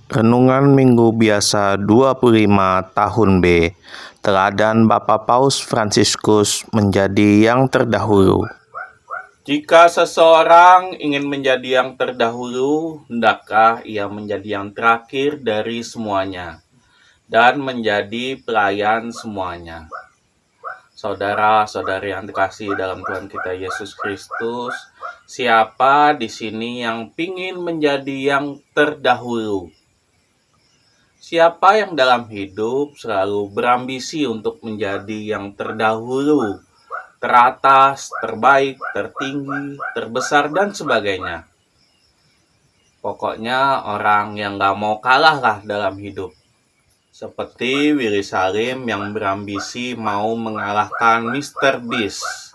Renungan Minggu Biasa 25 tahun B. Teladan Bapak Paus Fransiskus menjadi yang terdahulu. Jika seseorang ingin menjadi yang terdahulu, hendakkah ia menjadi yang terakhir dari semuanya dan menjadi pelayan semuanya. Saudara-saudari yang dikasihi dalam Tuhan kita Yesus Kristus, siapa di sini yang ingin menjadi yang terdahulu? Siapa yang dalam hidup selalu berambisi untuk menjadi yang terdahulu, teratas, terbaik, tertinggi, terbesar, dan sebagainya? Pokoknya orang yang gak mau kalah lah dalam hidup. Seperti Willy Salim yang berambisi mau mengalahkan Mr. Beast,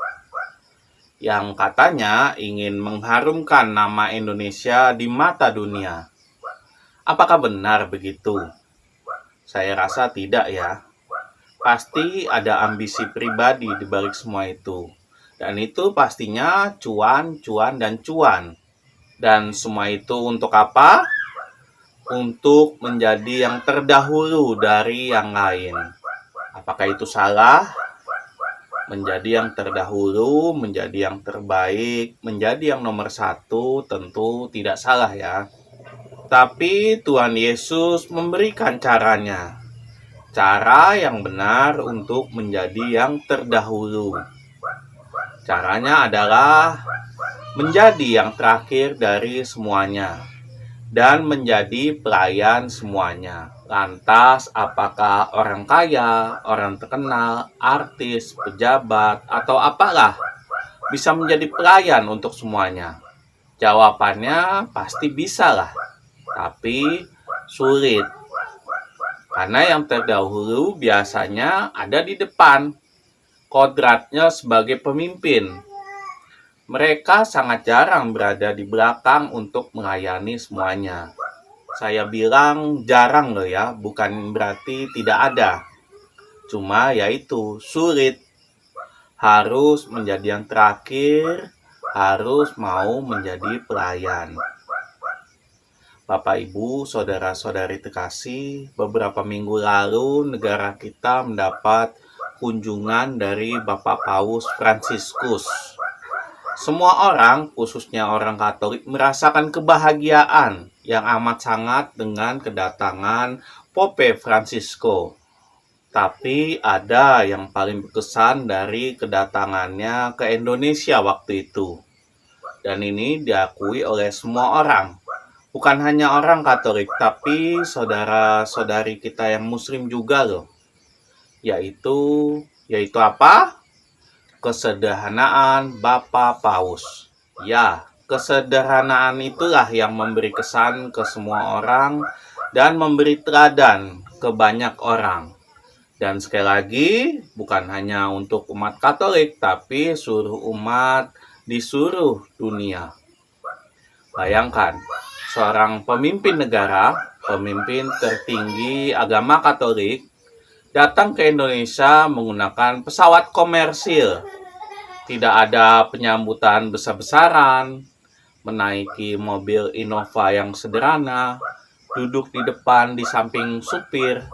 yang katanya ingin mengharumkan nama Indonesia di mata dunia. Apakah benar begitu? Saya rasa tidak ya. Pasti ada ambisi pribadi di balik semua itu. Dan itu pastinya cuan, cuan, dan cuan. Dan semua itu untuk apa? Untuk menjadi yang terdahulu dari yang lain. Apakah itu salah? Menjadi yang terdahulu, menjadi yang terbaik, menjadi yang nomor satu tentu tidak salah ya. Tapi Tuhan Yesus memberikan caranya. Cara yang benar untuk menjadi yang terdahulu. Caranya adalah menjadi yang terakhir dari semuanya dan menjadi pelayan semuanya. Lantas, apakah orang kaya, orang terkenal, artis, pejabat, atau apalah bisa menjadi pelayan untuk semuanya? Jawabannya pasti bisa lah, tapi sulit. Karena yang terdahulu biasanya ada di depan, kodratnya sebagai pemimpin. Mereka sangat jarang berada di belakang untuk melayani semuanya. Saya bilang jarang loh ya, bukan berarti tidak ada. Cuma yaitu sulit. Harus menjadi yang terakhir, harus mau menjadi pelayan. Bapak, Ibu, saudara-saudari terkasih, beberapa minggu lalu negara kita mendapat kunjungan dari Bapak Paus Fransiskus. Semua orang, khususnya orang Katolik, merasakan kebahagiaan yang amat sangat dengan kedatangan Pope Fransisco. Tapi ada yang paling berkesan dari kedatangannya ke Indonesia waktu itu. Dan ini diakui oleh semua orang. Bukan hanya orang Katolik, tapi saudara-saudari kita yang Muslim juga loh. Yaitu apa? Kesederhanaan Bapak Paus. Ya, kesederhanaan itulah yang memberi kesan ke semua orang dan memberi teladan ke banyak orang. Dan sekali lagi, bukan hanya untuk umat Katolik, tapi seluruh umat di seluruh dunia. Bayangkan, seorang pemimpin negara, pemimpin tertinggi agama Katolik, datang ke Indonesia menggunakan pesawat komersil. Tidak ada penyambutan besar-besaran, menaiki mobil Innova yang sederhana, duduk di depan di samping supir,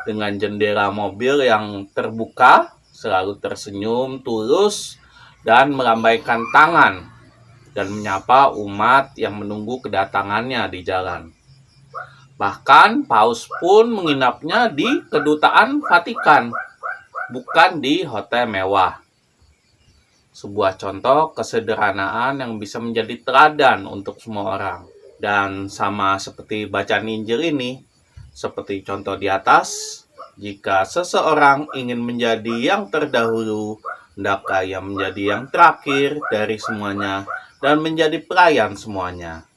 dengan jendela mobil yang terbuka, selalu tersenyum tulus, dan melambaikan tangan dan menyapa umat yang menunggu kedatangannya di jalan. Bahkan Paus pun menginapnya di Kedutaan Vatikan, bukan di hotel mewah. Sebuah contoh kesederhanaan yang bisa menjadi teladan untuk semua orang. Dan sama seperti bacaan Injil ini, seperti contoh di atas, jika seseorang ingin menjadi yang terdahulu, hendakkah ia menjadi yang terakhir dari semuanya dan menjadi pelayan semuanya.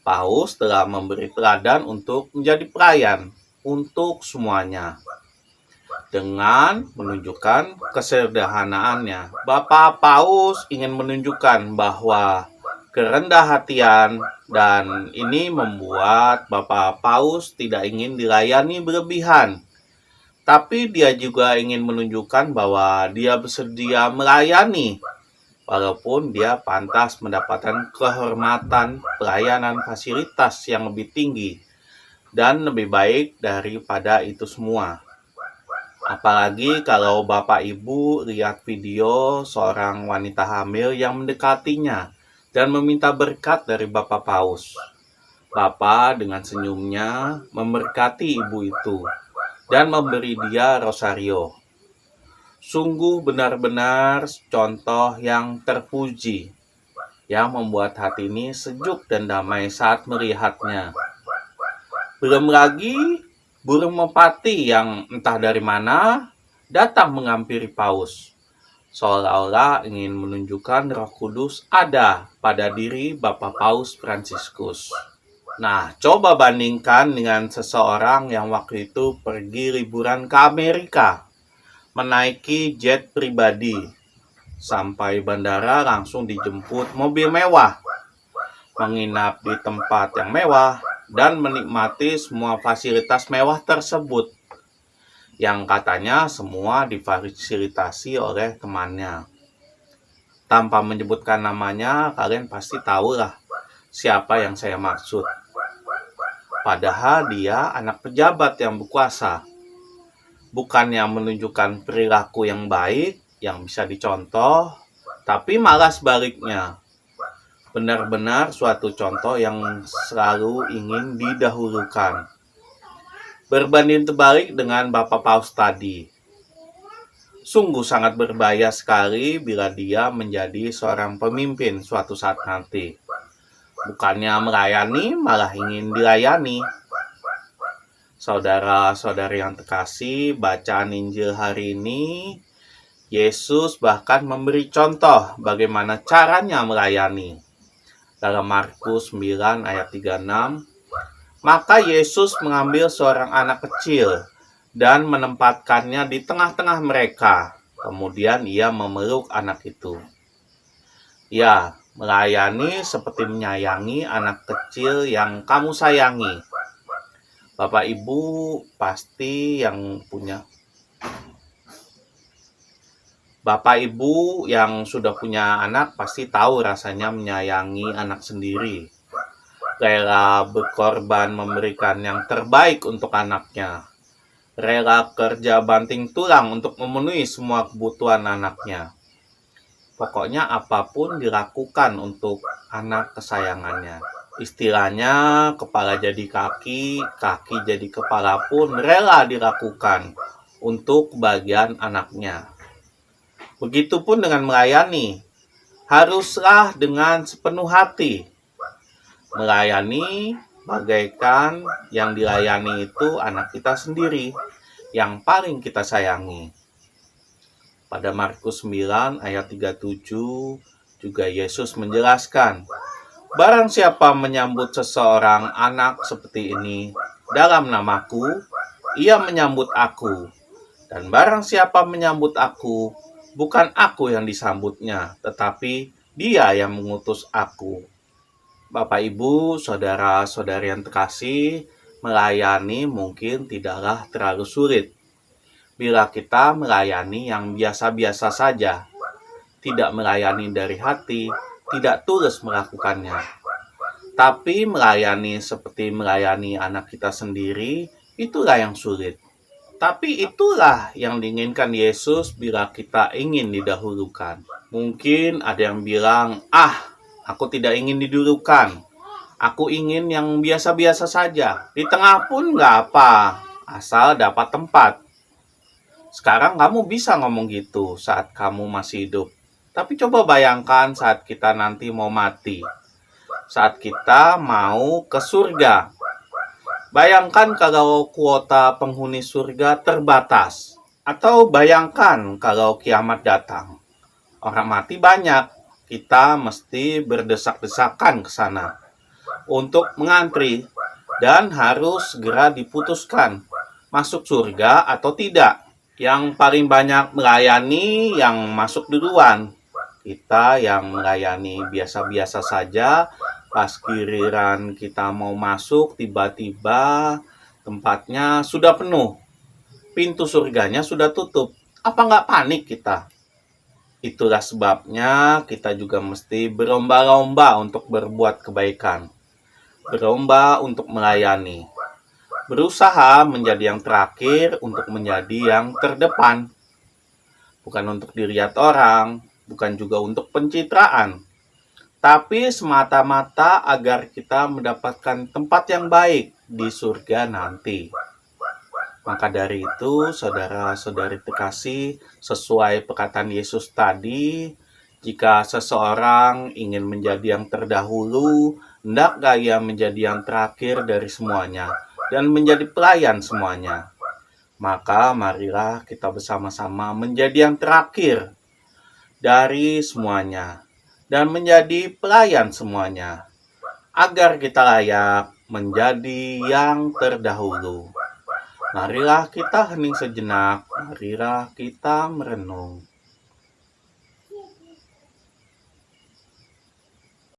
Paus telah memberi teladan untuk menjadi pelayan untuk semuanya dengan menunjukkan kesederhanaannya. Bapak Paus ingin menunjukkan bahwa kerendah hatian, dan ini membuat Bapak Paus tidak ingin dilayani berlebihan. Tapi dia juga ingin menunjukkan bahwa dia bersedia melayani walaupun dia pantas mendapatkan kehormatan, pelayanan, fasilitas yang lebih tinggi. dan lebih baik daripada itu semua. Apalagi kalau Bapak Ibu lihat video seorang wanita hamil yang mendekatinya dan meminta berkat dari Bapak Paus. Bapak dengan senyumnya memberkati ibu itu dan memberi dia rosario. Sungguh benar-benar contoh yang terpuji, yang membuat hati ini sejuk dan damai saat melihatnya. Belum lagi burung merpati yang entah dari mana datang menghampiri Paus, seolah-olah ingin menunjukkan Roh Kudus ada pada diri Bapak Paus Fransiskus. Nah, coba bandingkan dengan seseorang yang waktu itu pergi liburan ke Amerika, menaiki jet pribadi, sampai bandara langsung dijemput mobil mewah, menginap di tempat yang mewah, dan menikmati semua fasilitas mewah tersebut, yang katanya semua difasilitasi oleh temannya. Tanpa menyebutkan namanya, kalian pasti tahu lah siapa yang saya maksud. Padahal dia anak pejabat yang berkuasa. Bukan yang menunjukkan perilaku yang baik, yang bisa dicontoh, tapi malah sebaliknya. Benar-benar suatu contoh yang selalu ingin didahulukan. Berbanding terbalik dengan Bapak Paus tadi. Sungguh sangat berbahaya sekali bila dia menjadi seorang pemimpin suatu saat nanti. Bukannya melayani, malah ingin dilayani. Saudara-saudari yang terkasih, bacaan Injil hari ini, Yesus bahkan memberi contoh bagaimana caranya melayani. Dalam Markus 9 ayat 36, maka Yesus mengambil seorang anak kecil dan menempatkannya di tengah-tengah mereka. Kemudian ia memeluk anak itu. Ya, melayani seperti menyayangi anak kecil yang kamu sayangi. Bapak Ibu pasti yang punya Bapak Ibu yang sudah punya anak pasti tahu rasanya menyayangi anak sendiri. Rela berkorban memberikan yang terbaik untuk anaknya. Rela kerja banting tulang untuk memenuhi semua kebutuhan anaknya. Pokoknya apapun dilakukan untuk anak kesayangannya. Istilahnya kepala jadi kaki, kaki jadi kepala pun rela dilakukan untuk kebahagiaan anaknya. Begitupun dengan melayani, haruslah dengan sepenuh hati. Melayani bagaikan yang dilayani itu anak kita sendiri, yang paling kita sayangi. Pada Markus 9 ayat 37 juga Yesus menjelaskan, barang siapa menyambut seseorang anak seperti ini dalam namaku, ia menyambut aku. Dan barang siapa menyambut aku, bukan aku yang disambutnya, tetapi dia yang mengutus aku. Bapak, Ibu, saudara-saudari yang terkasih, melayani mungkin tidaklah terlalu sulit. Bila kita melayani yang biasa-biasa saja, tidak melayani dari hati, tidak tulus melakukannya. Tapi melayani seperti melayani anak kita sendiri, itulah yang sulit. Tapi itulah yang diinginkan Yesus bila kita ingin didahulukan. Mungkin ada yang bilang, aku tidak ingin didahulukan. Aku ingin yang biasa-biasa saja. Di tengah pun nggak apa, asal dapat tempat. Sekarang kamu bisa ngomong gitu saat kamu masih hidup. Tapi coba bayangkan saat kita nanti mau mati. Saat kita mau ke surga. Bayangkan kalau kuota penghuni surga terbatas. Atau bayangkan kalau kiamat datang. Orang mati banyak. Kita mesti berdesak-desakan ke sana untuk mengantri dan harus segera diputuskan masuk surga atau tidak. Yang paling banyak melayani yang masuk duluan. Kita yang melayani biasa-biasa saja, pas giliran kita mau masuk, tiba-tiba tempatnya sudah penuh. Pintu surganya sudah tutup. Apa nggak panik kita? Itulah sebabnya kita juga mesti berlomba-lomba untuk berbuat kebaikan. Berlomba untuk melayani. Berusaha menjadi yang terakhir untuk menjadi yang terdepan. Bukan untuk dilihat orang, bukan juga untuk pencitraan, tapi semata-mata agar kita mendapatkan tempat yang baik di surga nanti. Maka dari itu, saudara-saudari terkasih, sesuai perkataan Yesus tadi, jika seseorang ingin menjadi yang terdahulu, hendaklah ia menjadi yang terakhir dari semuanya dan menjadi pelayan semuanya. Maka marilah kita bersama-sama menjadi yang terakhir dari semuanya dan menjadi pelayan semuanya, agar kita layak menjadi yang terdahulu. Marilah kita hening sejenak, marilah kita merenung.